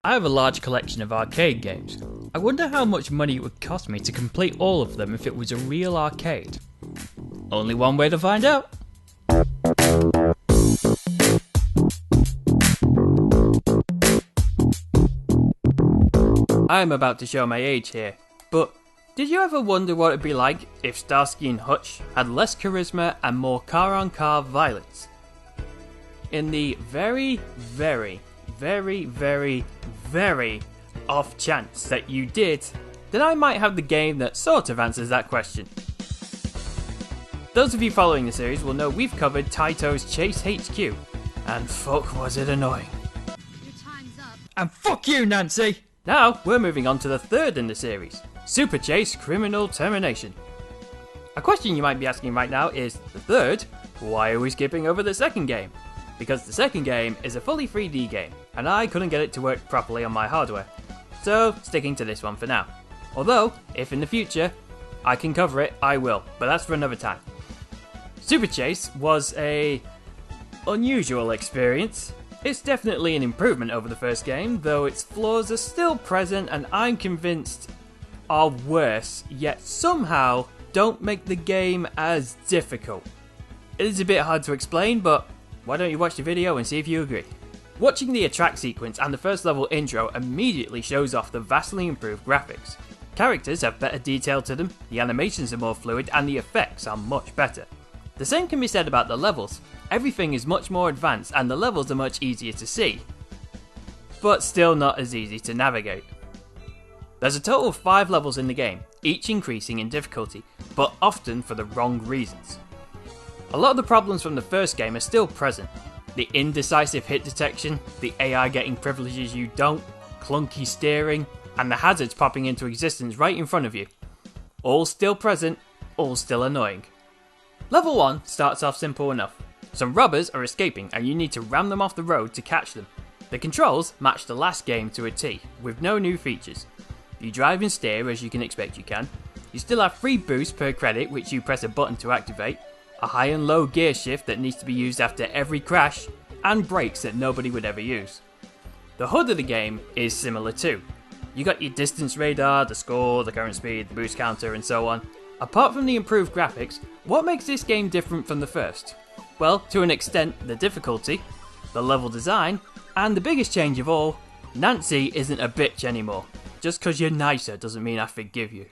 I have a large collection of arcade games. I wonder how much money it would cost me to complete all of them if it was a real arcade. Only one way to find out. I am about to show my age here, but did you ever wonder what it'd be like if Starsky and Hutch had less charisma and more car-on-car violence? In the very off chance that you did, then I might have the game that sort of answers that question. Those of you following the series will know we've covered Taito's Chase HQ, and fuck was it annoying. Your time's up. And fuck you, Nancy! Now we're moving on to the third in the series, Super Chase Criminal Termination. A question you might be asking right now is, the third, why are we skipping over the second game? Because the second game is a fully 3D game, and I couldn't get it to work properly on my hardware. So, sticking to this one for now. Although, if in the future I can cover it, I will, but that's for another time. Super Chase was a unusual experience. It's definitely an improvement over the first game, though its flaws are still present and I'm convinced are worse, yet somehow don't make the game as difficult. It is a bit hard to explain, but why don't you watch the video and see if you agree. Watching the attract sequence and the first level intro immediately shows off the vastly improved graphics. Characters have better detail to them, the animations are more fluid, and the effects are much better. The same can be said about the levels. Everything is much more advanced and the levels are much easier to see, but still not as easy to navigate. There's a total of 5 levels in the game, each increasing in difficulty, but often for the wrong reasons. A lot of the problems from the first game are still present. The indecisive hit detection, the AI getting privileges you don't, clunky steering, and the hazards popping into existence right in front of you. All still present, all still annoying. Level 1 starts off simple enough. Some robbers are escaping and you need to ram them off the road to catch them. The controls match the last game to a T, with no new features. You drive and steer as you can expect you can. You still have free boosts per credit which you press a button to activate, a high and low gear shift that needs to be used after every crash, and brakes that nobody would ever use. The HUD of the game is similar too. You got your distance radar, the score, the current speed, the boost counter and so on. Apart from the improved graphics, what makes this game different from the first? Well, to an extent, the difficulty, the level design, and the biggest change of all, Nancy isn't a bitch anymore. Just cause you're nicer doesn't mean I forgive you.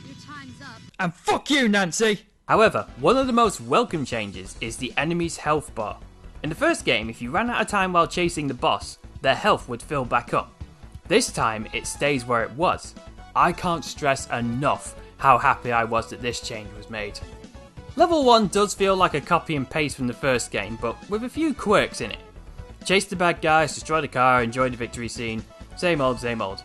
Your time's up. And fuck you, Nancy! However, one of the most welcome changes is the enemy's health bar. In the first game, if you ran out of time while chasing the boss, their health would fill back up. This time, it stays where it was. I can't stress enough how happy I was that this change was made. Level 1 does feel like a copy and paste from the first game, but with a few quirks in it. Chase the bad guys, destroy the car, enjoy the victory scene. Same old, same old.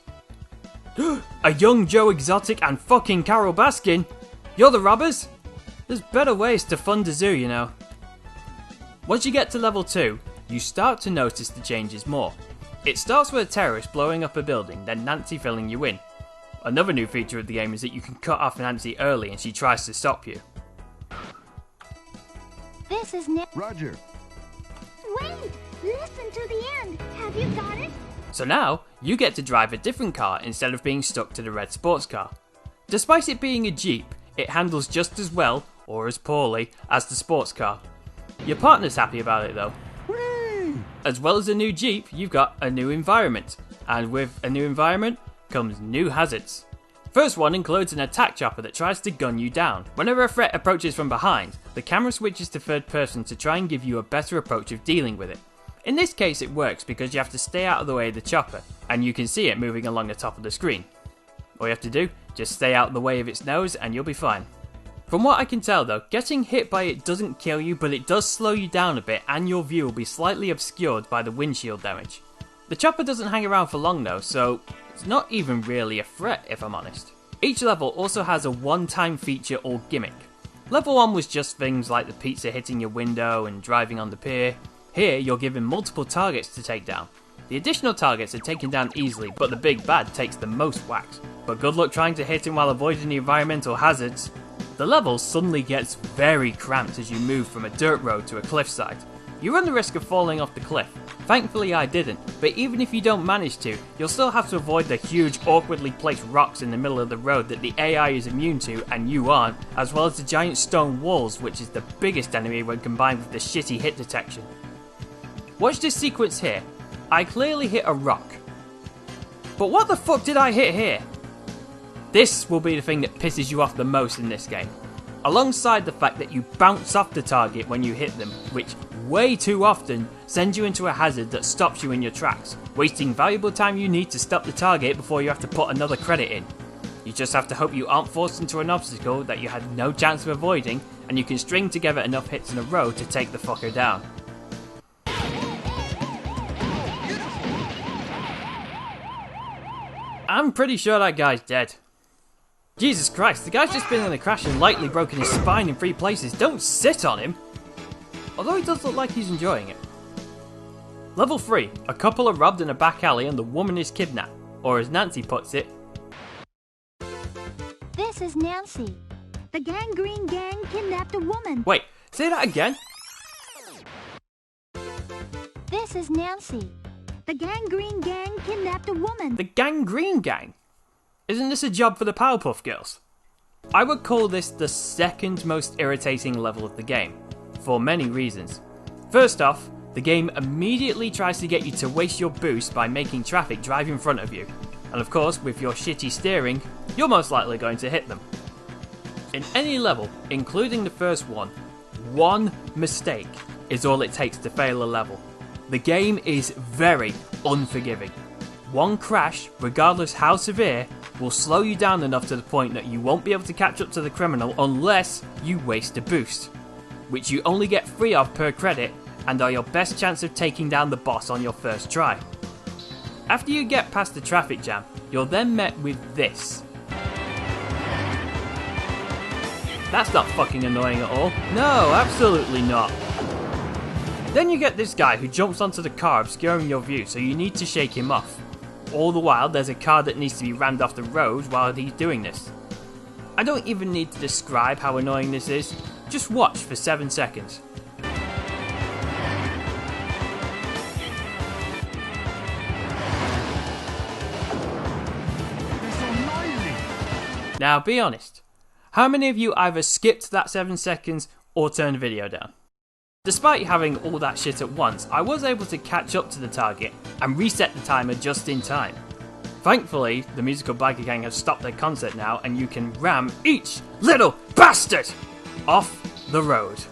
A young Joe Exotic and fucking Carol Baskin? You're the robbers? There's better ways to fund a zoo, you know. Once you get to level 2, you start to notice the changes more. It starts with a terrorist blowing up a building, then Nancy filling you in. Another new feature of the game is that you can cut off Nancy early and she tries to stop you. This is Nick. Roger. Wait! Listen to the end. Have you got it? So now, you get to drive a different car instead of being stuck to the red sports car. Despite it being a Jeep, it handles just as well, or as poorly, as the sports car. Your partner's happy about it though. Whee! As well as a new Jeep, you've got a new environment. And with a new environment, comes new hazards. First one includes an attack chopper that tries to gun you down. Whenever a threat approaches from behind, the camera switches to third person to try and give you a better approach of dealing with it. In this case it works because you have to stay out of the way of the chopper, and you can see it moving along the top of the screen. All you have to do, just stay out of the way of its nose and you'll be fine. From what I can tell though, getting hit by it doesn't kill you, but it does slow you down a bit and your view will be slightly obscured by the windshield damage. The chopper doesn't hang around for long though, so it's not even really a threat if I'm honest. Each level also has a one-time feature or gimmick. Level 1 was just things like the pizza hitting your window and driving on the pier. Here you're given multiple targets to take down. The additional targets are taken down easily, but the big bad takes the most whacks. But good luck trying to hit him while avoiding the environmental hazards. The level suddenly gets very cramped as you move from a dirt road to a cliffside. you run the risk of falling off the cliff. Thankfully I didn't, but even if you don't manage to, you'll still have to avoid the huge awkwardly placed rocks in the middle of the road that the AI is immune to and you aren't, as well as the giant stone walls, which is the biggest enemy when combined with the shitty hit detection. Watch this sequence here. I clearly hit a rock. But what the fuck did I hit here? This will be the thing that pisses you off the most in this game. Alongside the fact that you bounce off the target when you hit them, which way too often sends you into a hazard that stops you in your tracks, wasting valuable time you need to stop the target before you have to put another credit in. You just have to hope you aren't forced into an obstacle that you had no chance of avoiding, and you can string together enough hits in a row to take the fucker down. I'm pretty sure that guy's dead. Jesus Christ, the guy's just been in a crash and lightly broken his spine in 3 places. Don't sit on him! Although he does look like he's enjoying it. Level 3. A couple are robbed in a back alley and the woman is kidnapped. Or as Nancy puts it... This is Nancy. The Gangrene Gang kidnapped a woman. Wait, say that again? This is Nancy. The Gangrene Gang kidnapped a woman. The Gangrene Gang? Isn't this a job for the Powerpuff Girls? I would call this the second most irritating level of the game, for many reasons. First off, the game immediately tries to get you to waste your boost by making traffic drive in front of you, and of course with your shitty steering, you're most likely going to hit them. In any level, including the first one mistake is all it takes to fail a level. The game is very unforgiving. One crash, regardless how severe, will slow you down enough to the point that you won't be able to catch up to the criminal unless you waste a boost, which you only get 3 of per credit and are your best chance of taking down the boss on your first try. After you get past the traffic jam, you're then met with this. That's not fucking annoying at all. No, absolutely not. Then you get this guy who jumps onto the car obscuring your view, so you need to shake him off. All the while, there's a car that needs to be rammed off the road while he's doing this. I don't even need to describe how annoying this is, just watch for 7 seconds. Now be honest, how many of you either skipped that 7 seconds or turned the video down? Despite having all that shit at once, I was able to catch up to the target and reset the timer just in time. Thankfully, the musical biker gang have stopped their concert now and you can ram each little bastard off the road.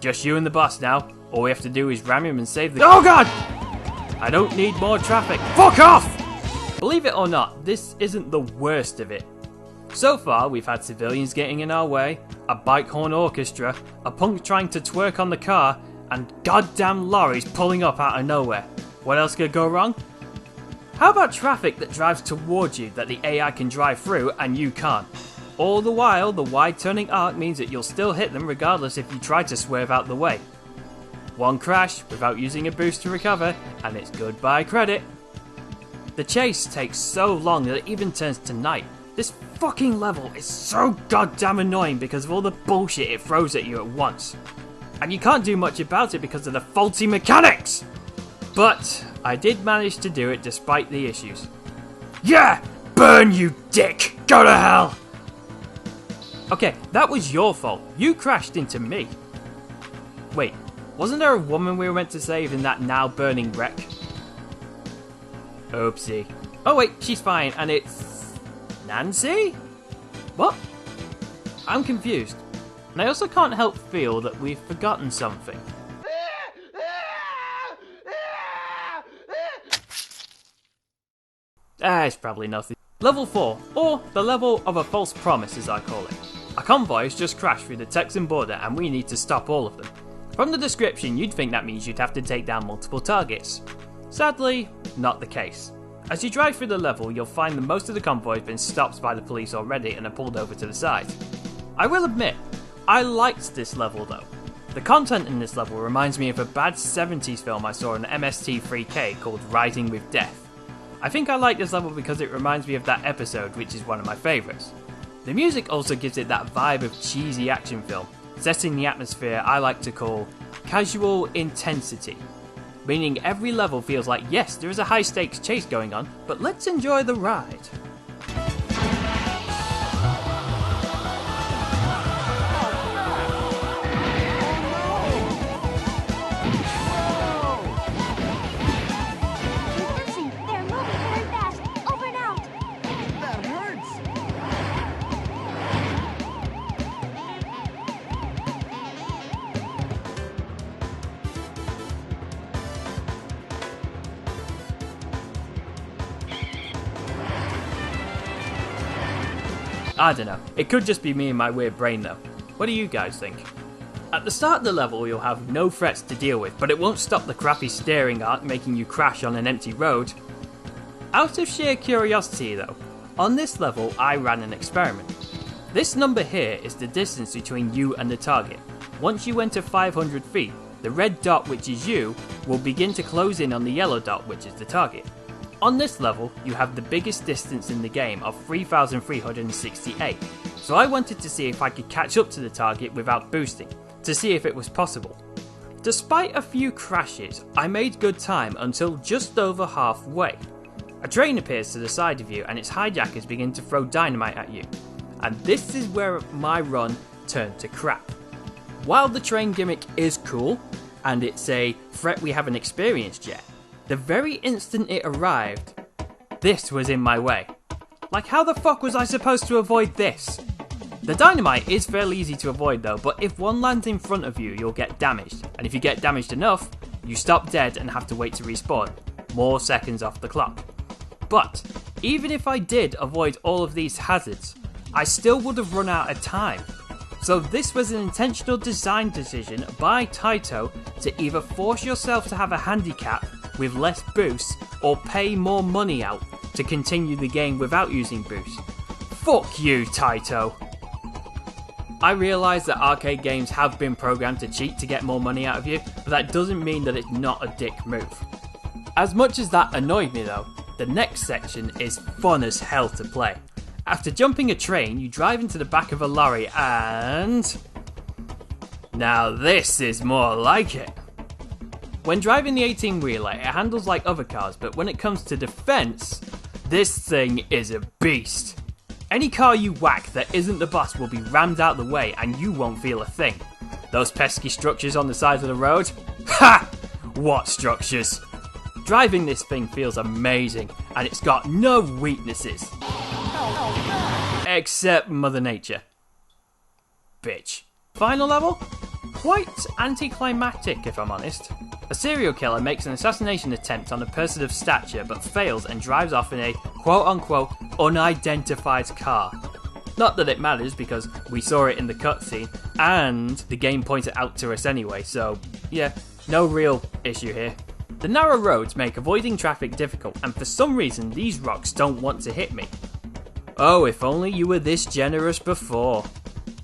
Just you and the boss now. All we have to do is ram him and save the— Oh god! I don't need more traffic. Fuck off! Believe it or not, this isn't the worst of it. So far, we've had civilians getting in our way, a bike horn orchestra, a punk trying to twerk on the car, and goddamn lorries pulling up out of nowhere. What else could go wrong? How about traffic that drives towards you that the AI can drive through and you can't? All the while, the wide turning arc means that you'll still hit them regardless if you try to swerve out the way. One crash without using a boost to recover, and it's goodbye credit. The chase takes so long that it even turns to night. This fucking level is so goddamn annoying because of all the bullshit it throws at you at once. And you can't do much about it because of the faulty mechanics! But I did manage to do it despite the issues. Yeah! Burn, you dick! Go to hell! Okay, that was your fault. You crashed into me. Wait, wasn't there a woman we were meant to save in that now burning wreck? Oopsie. Oh wait, she's fine, and it's... Nancy? What? I'm confused. And I also can't help feel that we've forgotten something. It's probably nothing. Level 4, or the level of a false promise as I call it. A convoy has just crashed through the Texan border and we need to stop all of them. From the description, you'd think that means you'd have to take down multiple targets. Sadly, not the case. As you drive through the level, you'll find that most of the convoy has been stopped by the police already and are pulled over to the side. I will admit, I liked this level though. The content in this level reminds me of a bad 70s film I saw on MST3K called Riding with Death. I think I like this level because it reminds me of that episode, which is one of my favourites. The music also gives it that vibe of cheesy action film, setting the atmosphere I like to call casual intensity. Meaning every level feels like, yes, there is a high stakes chase going on, but let's enjoy the ride. They're moving very fast. Over and out. That hurts! I don't know, it could just be me and my weird brain though. What do you guys think? At the start of the level you'll have no threats to deal with, but it won't stop the crappy steering arc making you crash on an empty road. Out of sheer curiosity though, on this level I ran an experiment. This number here is the distance between you and the target. Once you enter 500 feet, the red dot, which is you, will begin to close in on the yellow dot, which is the target. On this level, you have the biggest distance in the game of 3,368, so I wanted to see if I could catch up to the target without boosting, to see if it was possible. Despite a few crashes, I made good time until just over halfway. A train appears to the side of you and its hijackers begin to throw dynamite at you, and this is where my run turned to crap. While the train gimmick is cool, and it's a threat we haven't experienced yet, the very instant it arrived, this was in my way. Like, how the fuck was I supposed to avoid this? The dynamite is fairly easy to avoid though, but if one lands in front of you, you'll get damaged, and if you get damaged enough, you stop dead and have to wait to respawn, more seconds off the clock. But, even if I did avoid all of these hazards, I still would have run out of time. So this was an intentional design decision by Taito to either force yourself to have a handicap with less boosts or pay more money out to continue the game without using boosts. Fuck you, Taito! I realise that arcade games have been programmed to cheat to get more money out of you, but that doesn't mean that it's not a dick move. As much as that annoyed me though, the next section is fun as hell to play. After jumping a train, you drive into the back of a lorry and... now this is more like it. When driving the 18-wheeler, it handles like other cars, but when it comes to defense, this thing is a beast. Any car you whack that isn't the boss will be rammed out the way and you won't feel a thing. Those pesky structures on the sides of the road? Ha! What structures? Driving this thing feels amazing, and it's got no weaknesses. Except Mother Nature. Bitch. Final level? Quite anticlimactic, if I'm honest. A serial killer makes an assassination attempt on a person of stature but fails and drives off in a quote-unquote unidentified car. Not that it matters because we saw it in the cutscene and the game pointed out to us anyway, so yeah, no real issue here. The narrow roads make avoiding traffic difficult, and for some reason these rocks don't want to hit me. Oh, if only you were this generous before.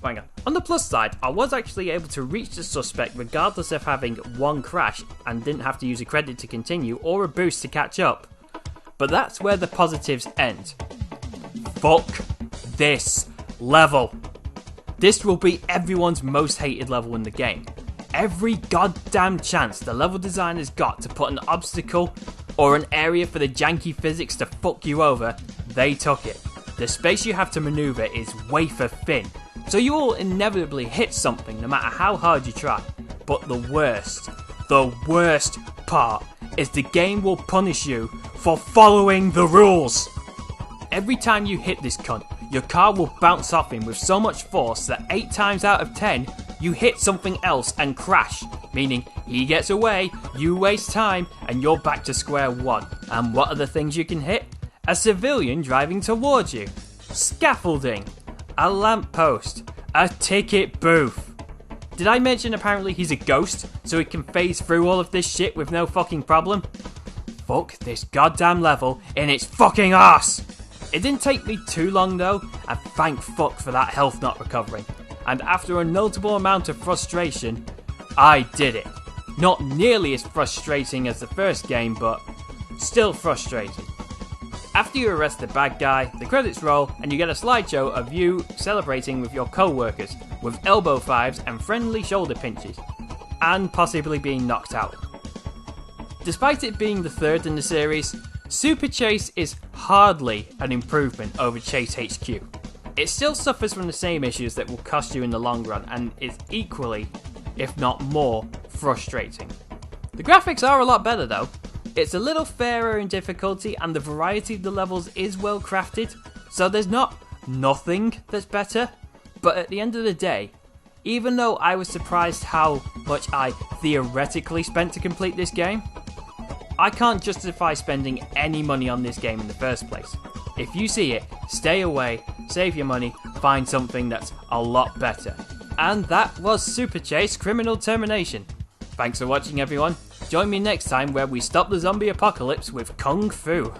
Hang on. On the plus side, I was actually able to reach the suspect regardless of having one crash and didn't have to use a credit to continue or a boost to catch up. But that's where the positives end. Fuck this level. This will be everyone's most hated level in the game. Every goddamn chance the level designers got to put an obstacle or an area for the janky physics to fuck you over, they took it. The space you have to maneuver is wafer thin, so you will inevitably hit something no matter how hard you try. But the worst part is the game will punish you for following the rules. Every time you hit this cunt, your car will bounce off him with so much force that 8 times out of 10, you hit something else and crash, meaning he gets away, you waste time, and you're back to square one. And what are the things you can hit? A civilian driving towards you, scaffolding, a lamppost, a ticket booth. Did I mention apparently he's a ghost, so he can phase through all of this shit with no fucking problem? Fuck this goddamn level in its fucking arse! It didn't take me too long though, and thank fuck for that health not recovering. And after a notable amount of frustration, I did it. Not nearly as frustrating as the first game, but still frustrating. After you arrest the bad guy, the credits roll and you get a slideshow of you celebrating with your co-workers with elbow fives and friendly shoulder pinches. and possibly being knocked out. Despite it being the third in the series, Super Chase is hardly an improvement over Chase HQ. It still suffers from the same issues that will cost you in the long run and is equally, if not more, frustrating. The graphics are a lot better though. It's a little fairer in difficulty and the variety of the levels is well crafted, so there's not nothing that's better, but at the end of the day, even though I was surprised how much I theoretically spent to complete this game, I can't justify spending any money on this game in the first place. If you see it, stay away, save your money, find something that's a lot better. And that was Super Chase Criminal Termination. Thanks for watching everyone. Join me next time where we stop the zombie apocalypse with Kung Fu.